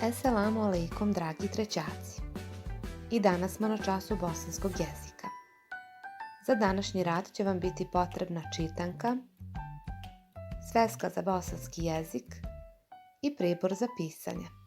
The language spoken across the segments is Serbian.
Esselamu alaikum, dragi trećaci. I danas smo na času bosanskog jezika. Za današnji rad će vam biti potrebna čitanka, sveska za bosanski jezik i pribor za pisanje.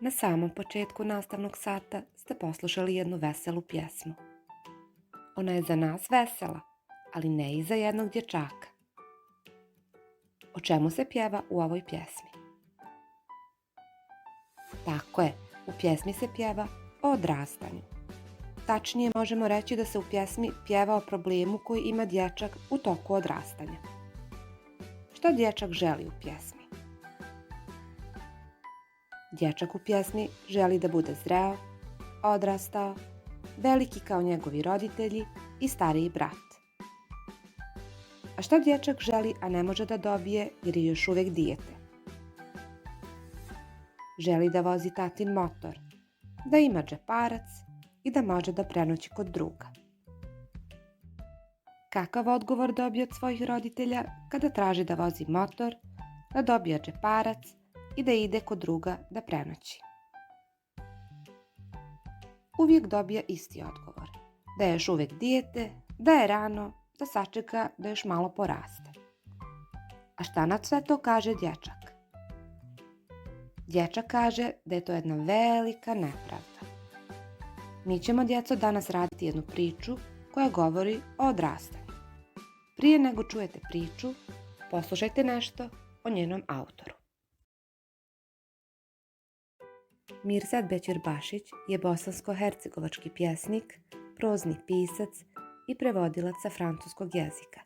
Na samom početku nastavnog sata ste poslušali jednu veselu pjesmu. Ona je za nas vesela, ali ne i za jednog dječaka. O čemu se pjeva u ovoj pjesmi? Tako je, u pjesmi se pjeva o odrastanju. Tačnije možemo reći da se u pjesmi pjeva o problemu koji ima dječak u toku odrastanja. Što dječak želi u pjesmi? Dječak u pjesmi želi da bude zreo, odrastao, veliki kao njegovi roditelji i stariji brat. A što dječak želi, a ne može da dobije jer je još uvijek dijete? Želi da vozi tatin motor, da ima džeparac i da može da prenoći kod druga. Kakav odgovor dobije od svojih roditelja kada traži da vozi motor, da dobije džeparac i da ide kod druga da prenoći? Uvijek dobija isti odgovor, da je još uvijek dijete, da je rano, da sačeka da još malo poraste. A šta na sve to kaže dječak? Dječak kaže da je to jedna velika nepravda. Mi ćemo, djeco, danas raditi jednu priču koja govori o odrastanju. Prije nego čujete priču, poslušajte nešto o njenom autoru. Mirsad Bećirbašić je bosansko-hercegovački pjesnik, prozni pisac i prevodilac sa francuskog jezika.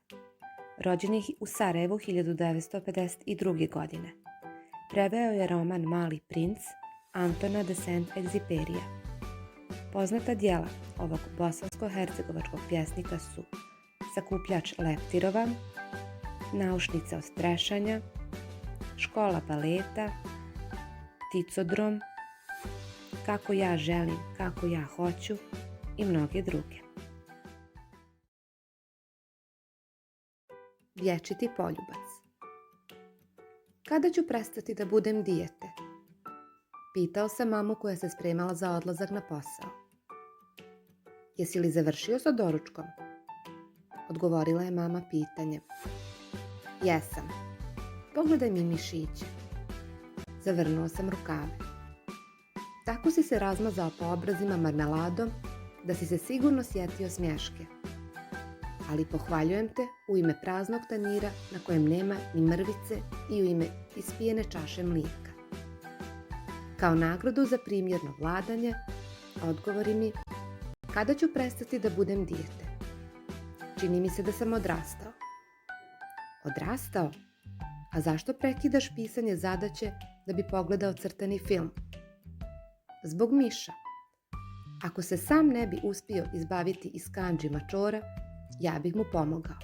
Rođen je u Sarajevu 1952. godine. Preveo je roman Mali princ Antona de Saint-Exupéryja. Poznata djela ovog bosansko-hercegovačkog pjesnika su Sakupljač leptirova, Naušnica od trešanja, Škola baleta, Pticodrom, Kako ja želim, kako ja hoću i mnoge druge. Vječiti poljubac. Kada ću prestati da budem dijete? Pitao sam mamu koja se spremala za odlazak na posao. Jesi li završio sa doručkom? odgovorila je mama pitanjem. Jesam. Pogledaj mi mišiće. Zavrnuo sam rukave. Tako si se razmazao po obrazima marmeladom da si se sigurno sjetio smješke. Ali pohvaljujem te u ime praznog tanjira na kojem nema ni mrvice i u ime ispijene čaše mlijeka. Kao nagradu za primjerno vladanje, odgovori mi kada ću prestati da budem dijete. Čini mi se da sam odrastao. Odrastao? A zašto prekidaš pisanje zadaće da bi pogledao crtani film? Zbog miša. Ako se sam ne bi uspio izbaviti iz kandži mačora, ja bih mu pomogao.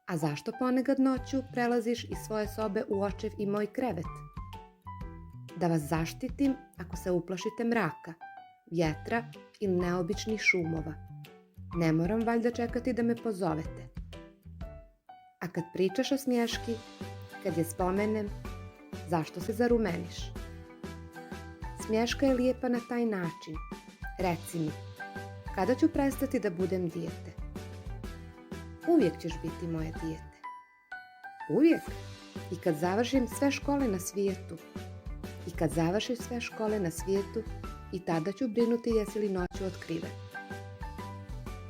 A zašto ponekad noću prelaziš iz svoje sobe u očev i moj krevet? Da vas zaštitim ako se uplašite mraka, vjetra ili neobičnih šumova. Ne moram valjda čekati da me pozovete. A kad pričaš o smješki, kad je spomenem, zašto se zarumeniš? Smješka je lijepa na taj način. Reci mi, kada ću prestati da budem dijete? Uvijek ćeš biti moje dijete. Uvijek? I kad završim sve škole na svijetu. I kad završim sve škole na svijetu, i tada ću brinuti jesi li noću otkriven.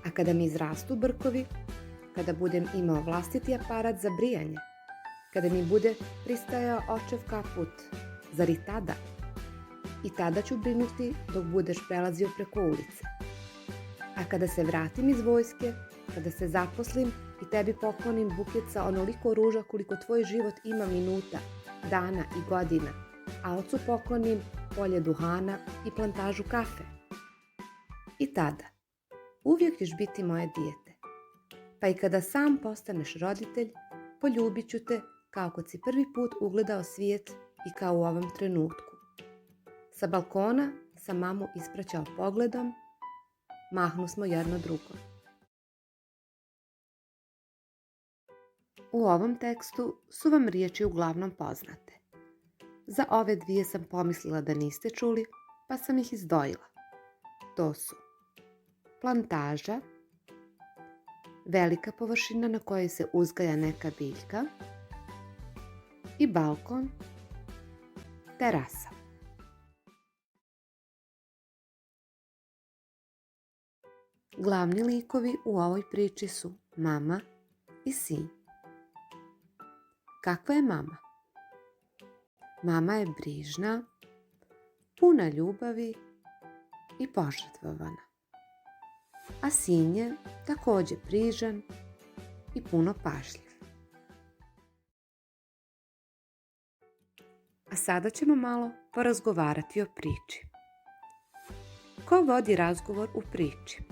A kada mi izrastu brkovi, kada budem imao vlastiti aparat za brijanje, kada mi bude pristajao očev kaput, zar i tada? I tada ću brinuti dok budeš prelazio preko ulice. A kada se vratim iz vojske, kada se zaposlim i tebi poklonim buket sa onoliko ruža koliko tvoj život ima minuta, dana i godina, a ocu poklonim polje duhana i plantažu kafe. I tada, uvijek ćeš biti moje dijete. Pa i kada sam postaneš roditelj, poljubit ću te kao kad si prvi put ugledao svijet i kao u ovom trenutku. Sa balkona sam mamu ispraćao pogledom, mahnu smo jedno drugom. U ovom tekstu su vam riječi uglavnom poznate. Za ove dvije sam pomislila da niste čuli, pa sam ih izdvojila. To su plantaža, velika površina na kojoj se uzgaja neka biljka i balkon, terasa. Glavni likovi u ovoj priči su mama i sin. Kakva je mama? Mama je brižna, puna ljubavi i požrtvovana. A sin je također brižan i puno pažljiv. A sada ćemo malo porazgovarati o priči. Ko vodi razgovor u priči?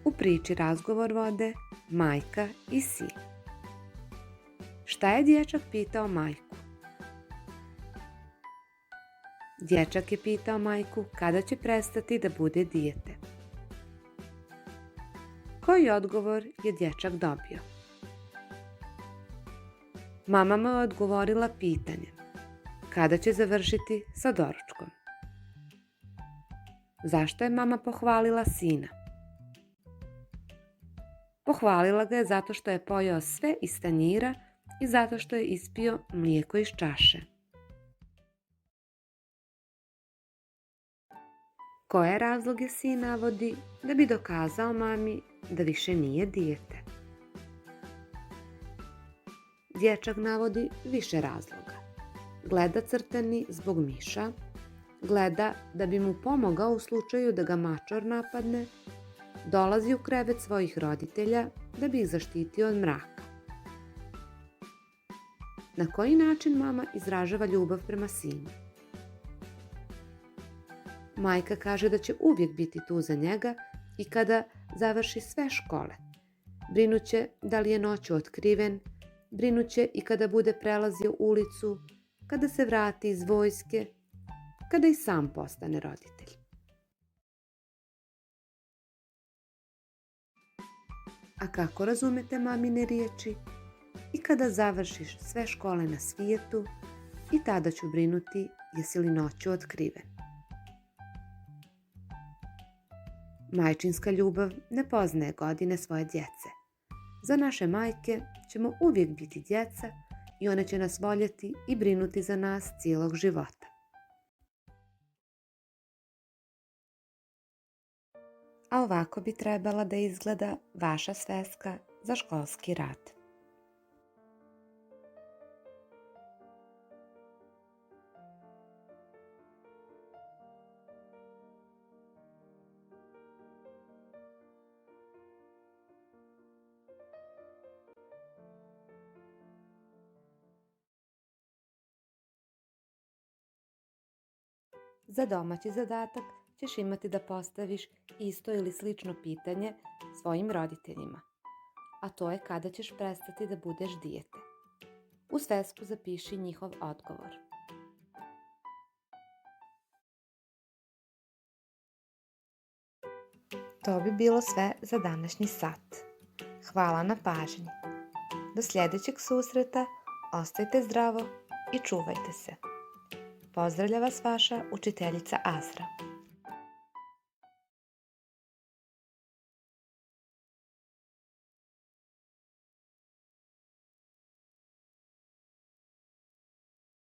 U priči razgovor vode majka i sin. Šta je dječak pitao majku? Dječak je pitao majku kada će prestati da bude dijete. Koji odgovor je dječak dobio? Mama mu je odgovorila pitanjem kada će završiti sa doručkom. Zašto je mama pohvalila sina? Pohvalila ga je zato što je pojeo sve iz tanjira i zato što je ispio mlijeko iz čaše. Koje razloge sin navodi da bi dokazao mami da više nije dijete? Dječak navodi više razloga. Gleda crtani zbog miša, gleda da bi mu pomogao u slučaju da ga mačor napadne, dolazi u krevet svojih roditelja da bi ih zaštitio od mraka. Na koji način mama izražava ljubav prema sinu? Majka kaže da će uvijek biti tu za njega i kada završi sve škole. Brinuće da li je noću otkriven, brinuće i kada bude prelazio ulicu, kada se vrati iz vojske, kada i sam postane roditelj. A kako razumete mamine riječi? I kada završiš sve škole na svijetu, i tada ću brinuti jesi li noću otkriven. Majčinska ljubav ne poznaje godine svoje djece. Za naše majke ćemo uvijek biti djeca i one će nas voljeti i brinuti za nas cijelog života. A ovako bi trebala da izgleda vaša sveska za školski rad. Za domaći zadatak ćeš imati da postaviš isto ili slično pitanje svojim roditeljima, a to je kada ćeš prestati da budeš dijete. U svesku zapiši njihov odgovor. To bi bilo sve za današnji sat. Hvala na pažnji. Do sljedećeg susreta, ostajte zdravo i čuvajte se. Pozdravlja vas vaša učiteljica Azra.